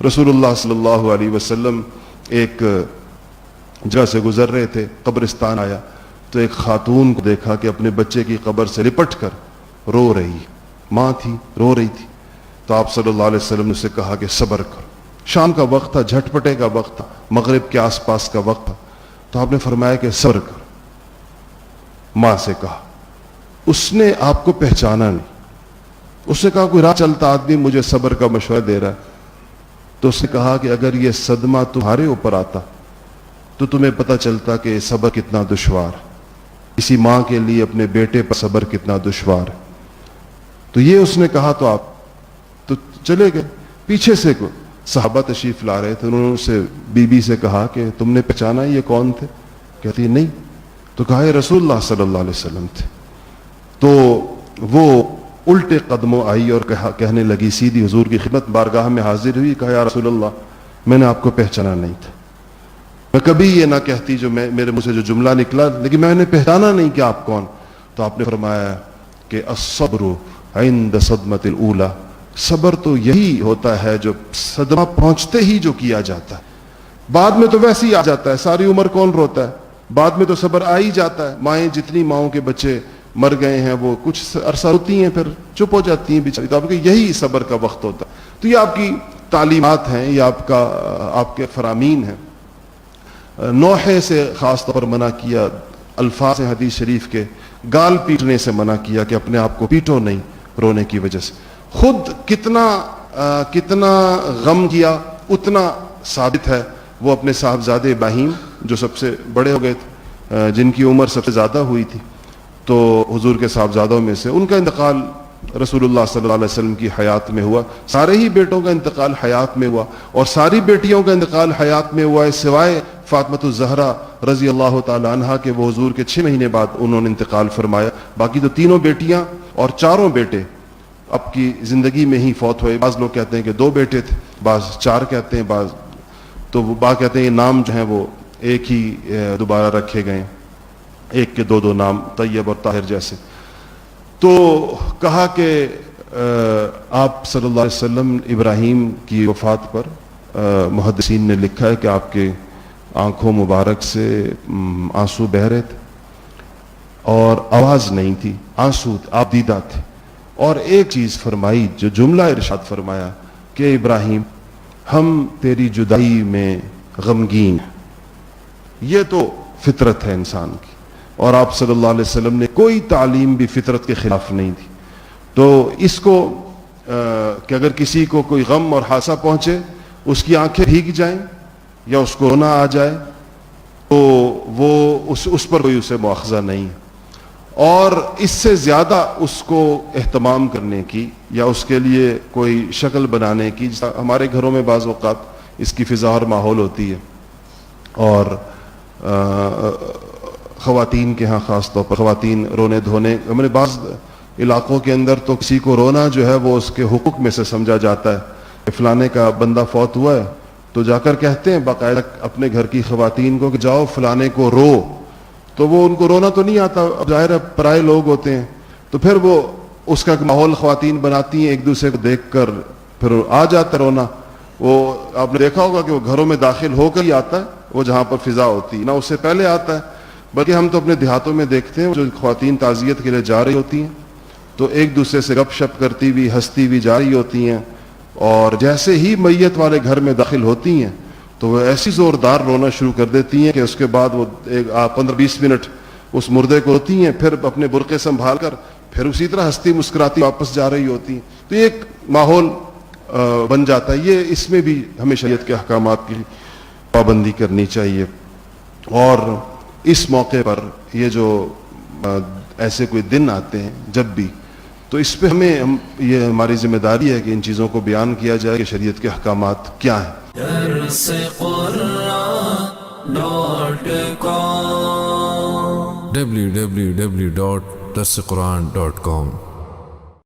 رسول اللہ صلی اللہ علیہ وسلم ایک جگہ سے گزر رہے تھے، قبرستان آیا تو ایک خاتون کو دیکھا کہ اپنے بچے کی قبر سے لپٹ کر رو رہی، ماں تھی رو رہی تھی. تو آپ صلی اللہ علیہ وسلم نے اسے کہا کہ صبر کرو. شام کا وقت تھا، جھٹپٹے کا وقت تھا، مغرب کے آس پاس کا وقت تھا. تو آپ نے فرمایا کہ صبر کرو. ماں سے کہا. اس نے آپ کو پہچانا نہیں. اس نے کہا کوئی راہ چلتا آدمی مجھے صبر کا مشورہ دے رہا ہے. تو اس نے کہا کہ اگر یہ صدمہ تمہارے اوپر آتا تو تمہیں پتہ چلتا کہ صبر کتنا دشوار ہے. کسی ماں کے لیے اپنے بیٹے پر صبر کتنا دشوار ہے. تو یہ اس نے کہا تو آپ تو چلے گئے. پیچھے سے کو صحابہ تشریف لا رہے تھے. انہوں نے سے بی بی سے کہا کہ تم نے پہچانا یہ کون تھے؟ کہتی نہیں. تو کہا یہ رسول اللہ صلی اللہ علیہ وسلم تھے. تو وہ الٹے قدموں آئی اور کہنے لگی، سیدھی حضور کی خدمت بارگاہ میں حاضر ہوئی. کہا یا رسول اللہ میں نے آپ کو پہچانا نہیں تھا. میں کبھی یہ نہ کہتی جو میرے منہ سے جو جملہ نکلا، لیکن میں نے پہچانا نہیں کہ آپ کون. تو آپ نے فرمایا کہ الصبر عند صدمۃ الاولی، صبر تو یہی ہوتا ہے جو صدمہ پہنچتے ہی جو کیا جاتا ہے. بعد میں تو ویسے ہی آ جاتا ہے، ساری عمر کون روتا ہے، بعد میں تو صبر آ ہی جاتا ہے. مائیں جتنی ماؤں کے بچے مر گئے ہیں وہ کچھ عرصہ روتی ہیں پھر چپ ہو جاتی ہیں بیچاری. تو آپ کہ یہی صبر کا وقت ہوتا ہے. تو یہ آپ کی تعلیمات ہیں، یہ آپ کے فرامین ہیں. نوحے سے خاص طور پر منع کیا. الفاظ ہیں حدیث شریف کے، گال پیٹنے سے منع کیا کہ اپنے آپ کو پیٹو نہیں رونے کی وجہ سے. خود کتنا غم کیا اتنا ثابت ہے. وہ اپنے صاحبزادے ابراہیم جو سب سے بڑے ہو گئے تھے، جن کی عمر سب سے زیادہ ہوئی تھی، تو حضور کے صاحبزادوں میں سے ان کا انتقال رسول اللہ صلی اللہ علیہ وسلم کی حیات میں ہوا. سارے ہی بیٹوں کا انتقال حیات میں ہوا اور ساری بیٹیوں کا انتقال حیات میں ہوا ہے، سوائے فاطمۃ الزہرا رضی اللہ تعالی عنہا کہ وہ حضور کے 6 مہینے بعد انہوں نے انتقال فرمایا. باقی تو تینوں بیٹیاں اور چاروں بیٹے اب کی زندگی میں ہی فوت ہوئے. بعض لوگ کہتے ہیں کہ 2 بیٹے تھے، بعض 4 کہتے ہیں، بعض کہتے ہیں یہ نام جو ہیں وہ ایک ہی دوبارہ رکھے گئے، ایک کے 2 نام طیب اور طاہر جیسے. تو کہا کہ آپ صلی اللہ علیہ وسلم ابراہیم کی وفات پر محدثین نے لکھا ہے کہ آپ کے آنکھوں مبارک سے آنسو بہہ رہے تھے اور آواز نہیں تھی، آنسو آپ دیدہ تھے. اور ایک چیز فرمائی، جو جملہ ارشاد فرمایا کہ ابراہیم ہم تیری جدائی میں غمگین ہیں. یہ تو فطرت ہے انسان کی، اور آپ صلی اللہ علیہ وسلم نے کوئی تعلیم بھی فطرت کے خلاف نہیں دی. تو اس کو کہ اگر کسی کو کوئی غم اور حادثہ پہنچے، اس کی آنکھیں بھیگ جائیں یا اس کو رونا آ جائے، تو وہ اس پر کوئی اسے مواخذہ نہیں ہے. اور اس سے زیادہ اس کو اہتمام کرنے کی یا اس کے لیے کوئی شکل بنانے کی، ہمارے گھروں میں بعض اوقات اس کی فضا اور ماحول ہوتی ہے، اور خواتین کے ہاں خاص طور پر خواتین رونے دھونے، ہمارے بعض علاقوں کے اندر تو کسی کو رونا جو ہے وہ اس کے حقوق میں سے سمجھا جاتا ہے کہ فلانے کا بندہ فوت ہوا ہے تو جا کر کہتے ہیں باقاعدہ اپنے گھر کی خواتین کو کہ جاؤ فلانے کو رو. تو وہ ان کو رونا تو نہیں آتا، اب ظاہر ہے پرائے لوگ ہوتے ہیں، تو پھر وہ اس کا ماحول خواتین بناتی ہیں، ایک دوسرے کو دیکھ کر پھر آ جاتا رونا. وہ آپ نے دیکھا ہوگا کہ وہ گھروں میں داخل ہو کر ہی آتا ہے، وہ جہاں پر فضا ہوتی ہے، نہ اس سے پہلے آتا ہے. بلکہ ہم تو اپنے دیہاتوں میں دیکھتے ہیں جو خواتین تعزیت کے لیے جا رہی ہوتی ہیں تو ایک دوسرے سے گپ شپ کرتی ہوئی ہنستی ہوئی جا رہی ہوتی ہیں، اور جیسے ہی میت والے گھر میں داخل ہوتی ہیں تو وہ ایسی زوردار رونا شروع کر دیتی ہیں کہ اس کے بعد وہ 15-20 منٹ اس مردے کو روتی ہیں، پھر اپنے برقعے سنبھال کر پھر اسی طرح ہنستی مسکراتی واپس جا رہی ہوتی ہیں. تو یہ ایک ماحول بن جاتا ہے. یہ اس میں بھی ہمیں شریعت کے احکامات کی پابندی کرنی چاہیے. اور اس موقع پر یہ جو ایسے کوئی دن آتے ہیں جب بھی، تو اس پہ یہ ہماری ذمہ داری ہے کہ ان چیزوں کو بیان کیا جائے کہ شریعت کے احکامات کیا ہیں. www.darsequran.com